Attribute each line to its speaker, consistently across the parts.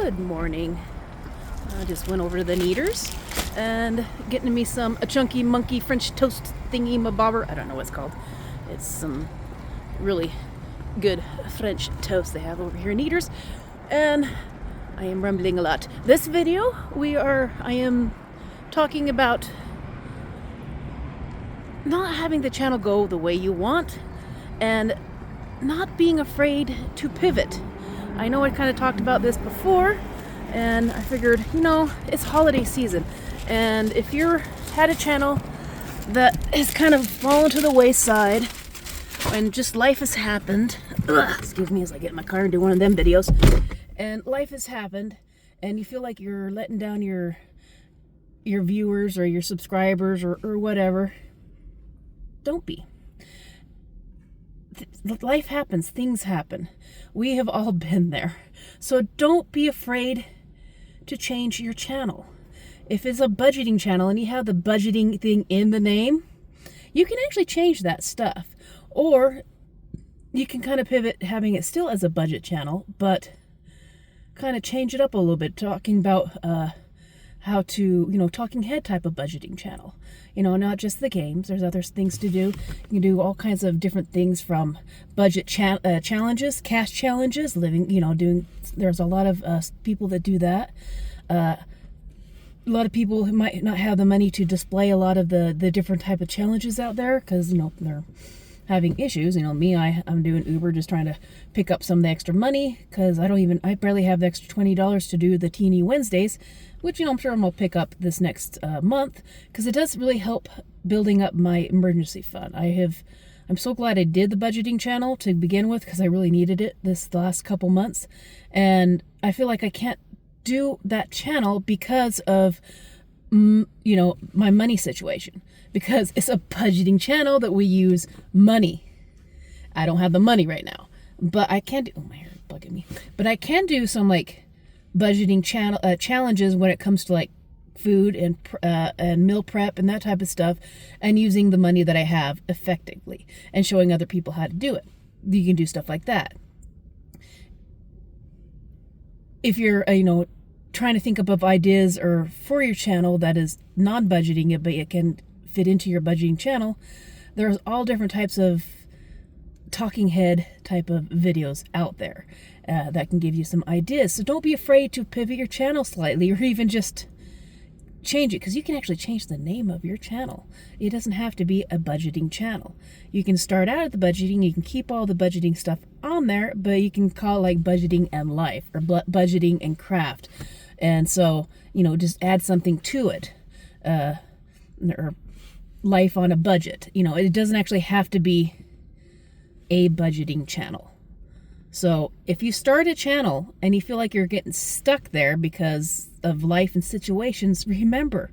Speaker 1: Good morning. I just went over to the Kneaders and getting me a chunky monkey French toast thingy mabobber. I don't know what it's called. It's some really good French toast they have over here in Kneaders. And I am rambling a lot. This video, I am talking about not having the channel go the way you want and not being afraid to pivot. I know I kind of talked about this before, and I figured, it's holiday season, and if you're had a channel that has kind of fallen to the wayside and just life has happened, excuse me as I get in my car and do one of them videos, and life has happened and you feel like you're letting down your viewers or your subscribers or whatever, don't be. Life happens, things happen. We have all been there. So don't be afraid to change your channel. If it's a budgeting channel and you have the budgeting thing in the name, you can actually change that stuff. Or you can kind of pivot having it still as a budget channel, but kind of change it up a little bit, talking about how to, talking head type of budgeting channel. Not just the games. There's other things to do. You can do all kinds of different things, from budget challenges, cash challenges, there's a lot of people that do that. A lot of people who might not have the money to display a lot of the different type of challenges out there because, they're having issues. I'm doing Uber, just trying to pick up some of the extra money because I barely have the extra $20 to do the Teeny Wednesdays, which, I'm sure I'm going to pick up this next month because it does really help building up my emergency fund. I'm so glad I did the budgeting channel to begin with because I really needed it this last couple months. And I feel like I can't do that channel because of, my money situation, because it's a budgeting channel that we use money. I don't have the money right now, but I can do, my hair is bugging me, but I can do some budgeting challenges when it comes to food and meal prep and that type of stuff, and using the money that I have effectively and showing other people how to do it. You can do stuff like that. If you're trying to think up of ideas or for your channel that is non-budgeting, but it can fit into your budgeting channel, there's all different types of talking head type of videos out there that can give you some ideas. So don't be afraid to pivot your channel slightly, or even just change it, because you can actually change the name of your channel. It doesn't have to be a budgeting channel. You can start out at the budgeting, you can keep all the budgeting stuff on there, but you can call it budgeting and life, or budgeting and craft. And so, just add something to it, or life on a budget. It doesn't actually have to be a budgeting channel. So if you start a channel and you feel like you're getting stuck there because of life and situations, remember,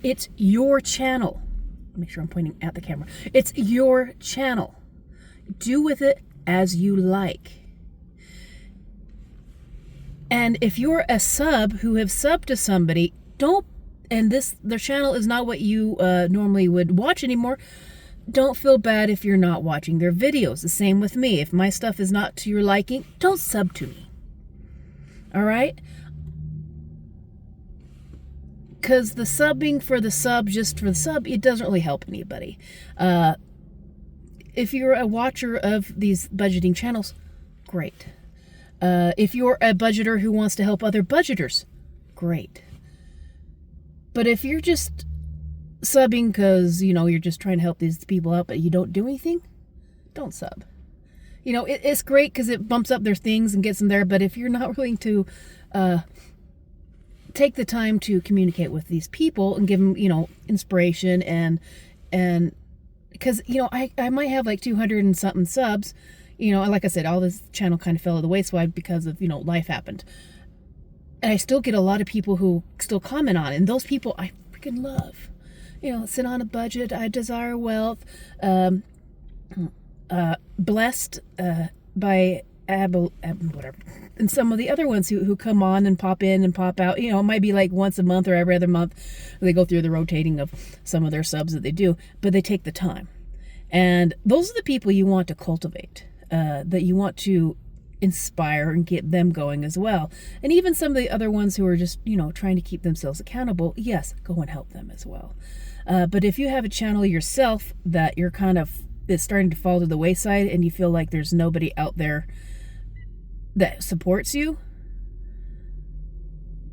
Speaker 1: it's your channel. Make sure I'm pointing at the camera. It's your channel. Do with it as you like. And if you're a sub who have subbed to somebody, their channel is not what you normally would watch anymore, don't feel bad if you're not watching their videos. The same with me. If my stuff is not to your liking, don't sub to me. All right? Because the subbing for the sub, just for the sub, it doesn't really help anybody. If you're a watcher of these budgeting channels, great. If you're a budgeter who wants to help other budgeters, great. But if you're just subbing because, you're just trying to help these people out, but you don't do anything, don't sub. It's great because it bumps up their things and gets them there, but if you're not willing to take the time to communicate with these people and give them, inspiration and because, I might have 200 and something subs, like I said, all this channel kind of fell to the wayside because of, life happened. And I still get a lot of people who still comment on it, and those people I freaking love. Sit on a budget, I desire wealth, blessed by whatever, and some of the other ones who come on and pop in and pop out. It might be once a month or every other month. They go through the rotating of some of their subs that they do, but they take the time. And those are the people you want to cultivate, that you want to inspire and get them going as well. And even some of the other ones who are just, trying to keep themselves accountable, yes, go and help them as well. But if you have a channel yourself that you're it's starting to fall to the wayside and you feel like there's nobody out there that supports you,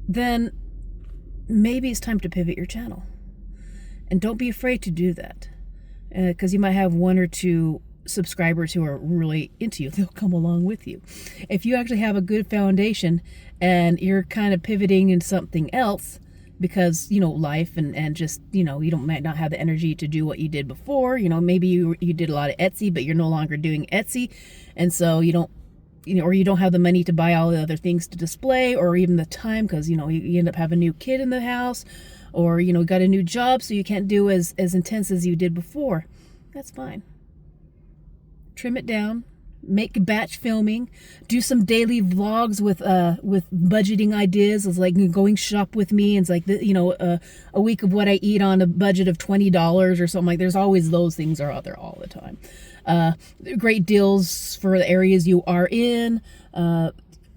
Speaker 1: then maybe it's time to pivot your channel. And don't be afraid to do that, because you might have one or two subscribers who are really into you. They'll come along with you. If you actually have a good foundation and you're kind of pivoting into something else because, life and just, might not have the energy to do what you did before. Maybe you did a lot of Etsy, but you're no longer doing Etsy. And so you don't, or you don't have the money to buy all the other things to display, or even the time because, you end up having a new kid in the house, or, got a new job, so you can't do as intense as you did before. That's fine. Trim it down, make batch filming, do some daily vlogs with budgeting ideas. It's like going shop with me. And it's like, a week of what I eat on a budget of $20 or something. Like, there's always those things are out there all the time. Great deals for the areas you are in,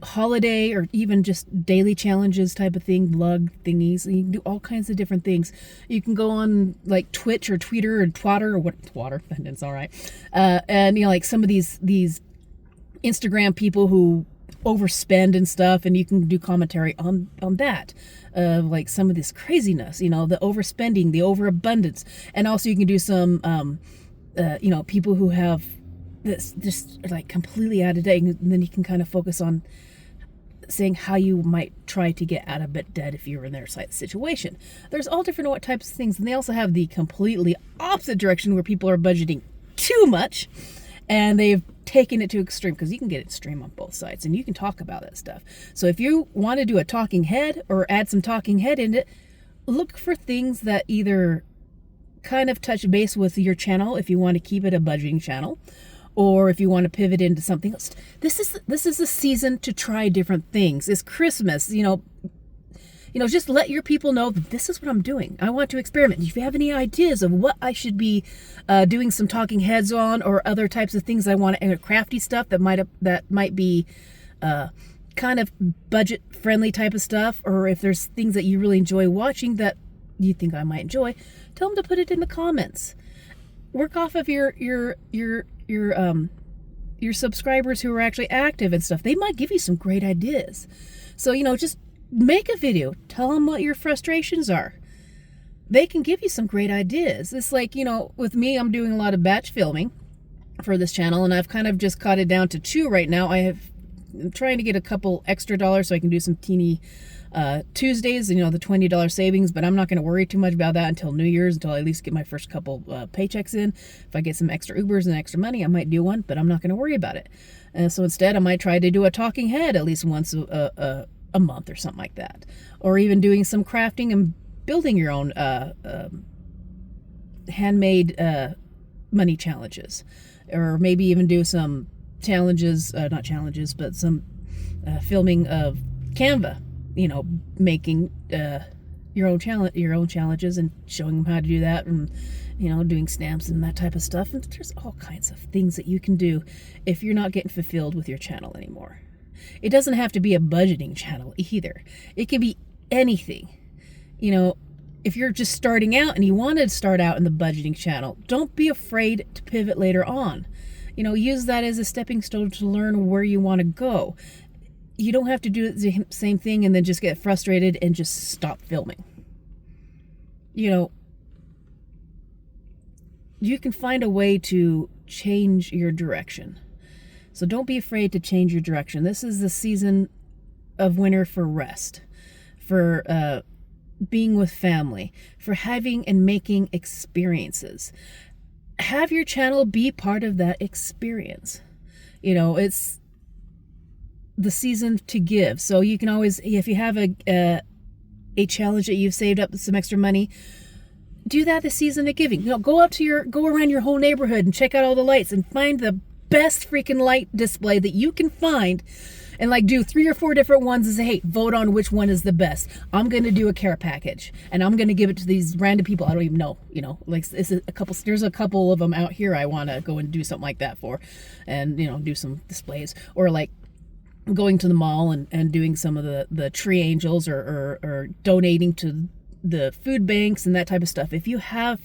Speaker 1: holiday or even just daily challenges type of thing, vlog thingies. You can do all kinds of different things. You can go on like Twitch or Twitter or Twatter or what Twatter, it's all right. And like some of these Instagram people who overspend and stuff, and you can do commentary on that. Like some of this craziness, the overspending, the overabundance. And also you can do some people who have this just like completely out of date, and then you can kind of focus on saying how you might try to get out of debt if you're in their situation. There's all different types of things, and they also have the completely opposite direction where people are budgeting too much and they've taken it to extreme, because you can get extreme on both sides and you can talk about that stuff. So if you want to do a talking head or add some talking head in it, look for things that either kind of touch base with your channel if you want to keep it a budgeting channel, or if you want to pivot into something else. This is the season to try different things. It's Christmas, just let your people know that this is what I'm doing. I want to experiment. If you have any ideas of what I should be doing some talking heads on, or other types of things I want to, crafty stuff that might be kind of budget friendly type of stuff, or if there's things that you really enjoy watching that you think I might enjoy, tell them to put it in the comments. Work off of your subscribers who are actually active and stuff. They might give you some great ideas. So, just make a video. Tell them what your frustrations are. They can give you some great ideas. It's like, with me, I'm doing a lot of batch filming for this channel, and I've kind of just cut it down to 2 right now. I'm trying to get a couple extra dollars so I can do some teeny Tuesdays, the $20 savings, but I'm not going to worry too much about that until New Year's, until I at least get my first couple paychecks in. If I get some extra Ubers and extra money, I might do one, but I'm not going to worry about it. So instead, I might try to do a talking head at least once a month or something like that. Or even doing some crafting and building your own handmade money challenges. Or maybe even do some challenges, not challenges, but some filming of Canva. Making your own challenges and showing them how to do that, and doing stamps and that type of stuff. And there's all kinds of things that you can do if you're not getting fulfilled with your channel anymore. It doesn't have to be a budgeting channel either. It can be anything. If you're just starting out and you want to start out in the budgeting channel, don't be afraid to pivot later on. Use that as a stepping stone to learn where you want to go. You don't have to do the same thing and then just get frustrated and just stop filming. You can find a way to change your direction. So don't be afraid to change your direction. This is the season of winter for rest, for being with family, for having and making experiences. Have your channel be part of that experience. It's the season to give. So you can always, if you have a challenge that you've saved up some extra money, do that this season of giving. Go around your whole neighborhood and check out all the lights and find the best freaking light display that you can find, and do 3 or 4 different ones and say, hey, vote on which one is the best. I'm going to do a care package and I'm going to give it to these random people I don't even know, there's a couple of them out here I want to go and do something like that for, and, do some displays. Or going to the mall and doing some of the tree angels or donating to the food banks and that type of stuff. If you have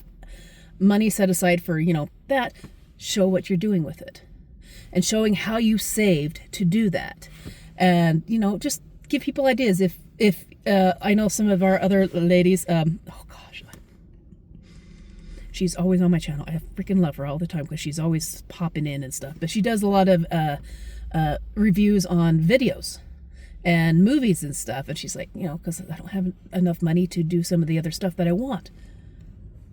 Speaker 1: money set aside for, that, show what you're doing with it and showing how you saved to do that. And, just give people ideas. If I know some of our other ladies, oh gosh, she's always on my channel. I freaking love her all the time because she's always popping in and stuff. But she does a lot of reviews on videos and movies and stuff. And she's like, because I don't have enough money to do some of the other stuff that I want.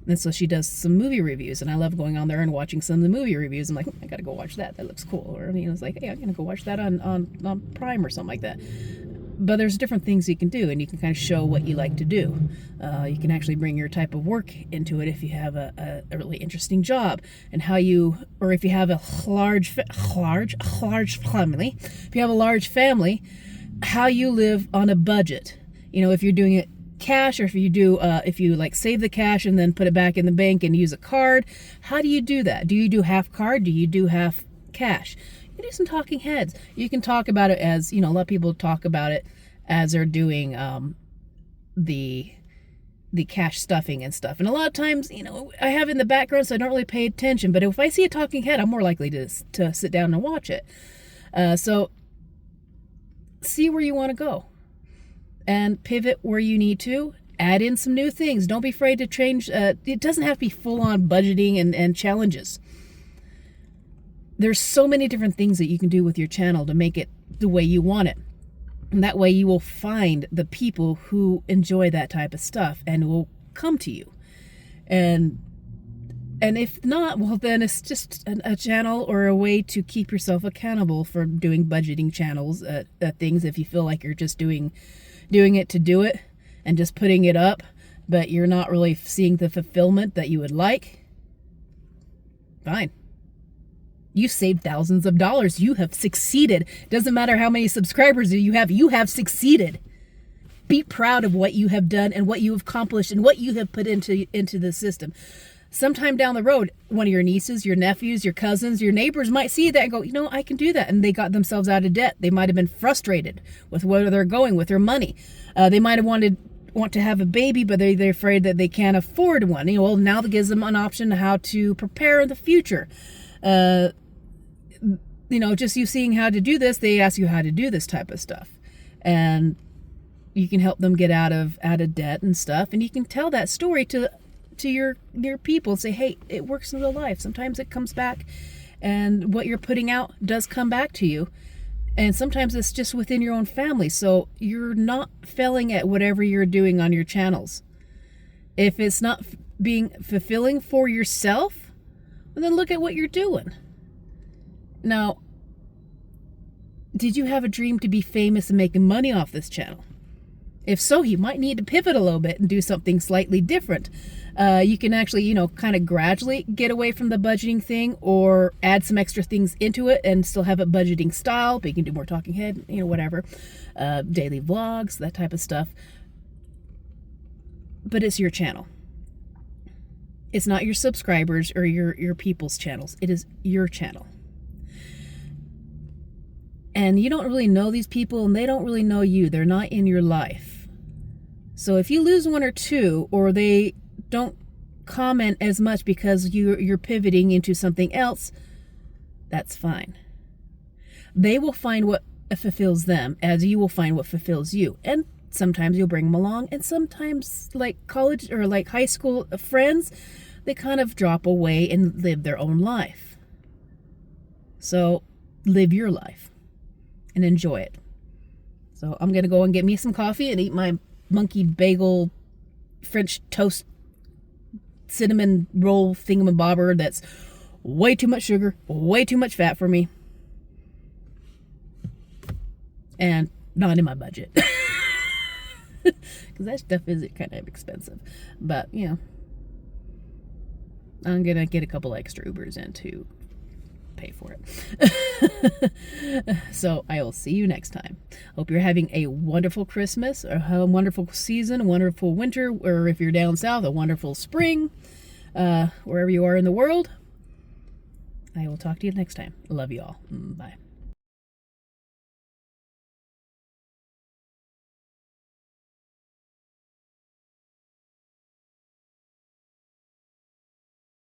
Speaker 1: And so she does some movie reviews, and I love going on there and watching some of the movie reviews. I'm like, I gotta go watch that. That looks cool. Or it's like, hey, I'm gonna go watch that on Prime or something like that. But there's different things you can do, and you can kind of show what you like to do. You can actually bring your type of work into it if you have a really interesting job, and or if you have a large family. If you have a large family, how you live on a budget. If you're doing it cash, or if you like save the cash and then put it back in the bank and use a card. How do you do that? Do you do half card? Do you do half cash? You do some talking heads. You can talk about it as, a lot of people talk about it as they're doing the cash stuffing and stuff. And a lot of times, I have it in the background, so I don't really pay attention. But if I see a talking head, I'm more likely to sit down and watch it. So see where you want to go and pivot where you need to. Add in some new things. Don't be afraid to change. It doesn't have to be full-on budgeting and challenges. There's so many different things that you can do with your channel to make it the way you want it. And that way you will find the people who enjoy that type of stuff and will come to you. And if not, well, then it's just a channel or a way to keep yourself accountable for doing budgeting channels, things. If you feel like you're just doing it to do it and just putting it up, but you're not really seeing the fulfillment that you would like, fine. You saved thousands of dollars. You have succeeded. Doesn't matter how many subscribers you have succeeded. Be proud of what you have done and what you have accomplished and what you have put into the system. Sometime down the road, one of your nieces, your nephews, your cousins, your neighbors might see that and go, I can do that. And they got themselves out of debt. They might have been frustrated with where they're going with their money. They might have want to have a baby, but they're afraid that they can't afford one. Well, now that gives them an option how to prepare in the future. Just you seeing how to do this, they ask you how to do this type of stuff. And you can help them get out of debt and stuff. And you can tell that story to your people and say, hey, it works in real life. Sometimes it comes back, and what you're putting out does come back to you. And sometimes it's just within your own family. So you're not failing at whatever you're doing on your channels. If it's not being fulfilling for yourself, well, then look at what you're doing. Now, did you have a dream to be famous and making money off this channel? If so, you might need to pivot a little bit and do something slightly different. You can actually, kind of gradually get away from the budgeting thing, or add some extra things into it and still have a budgeting style, but you can do more talking head, whatever. Daily vlogs, that type of stuff. But it's your channel. It's not your subscribers or your people's channels. It is your channel. And you don't really know these people, and they don't really know you. They're not in your life. So if you lose one or two, or they don't comment as much because you're pivoting into something else, that's fine. They will find what fulfills them, as you will find what fulfills you. And sometimes you'll bring them along, and sometimes, like college or like high school friends, they kind of drop away and live their own life. So live your life and enjoy it. So I'm going to go and get me some coffee and eat my monkey bagel French toast cinnamon roll thingamabobber that's way too much sugar, way too much fat for me, and not in my budget. Because that stuff is kind of expensive. But, I'm going to get a couple extra Ubers in to pay for it. So I will see you next time. Hope you're having a wonderful Christmas, a wonderful season, a wonderful winter, or if you're down south, a wonderful spring, wherever you are in the world. I will talk to you next time. Love you all. Bye.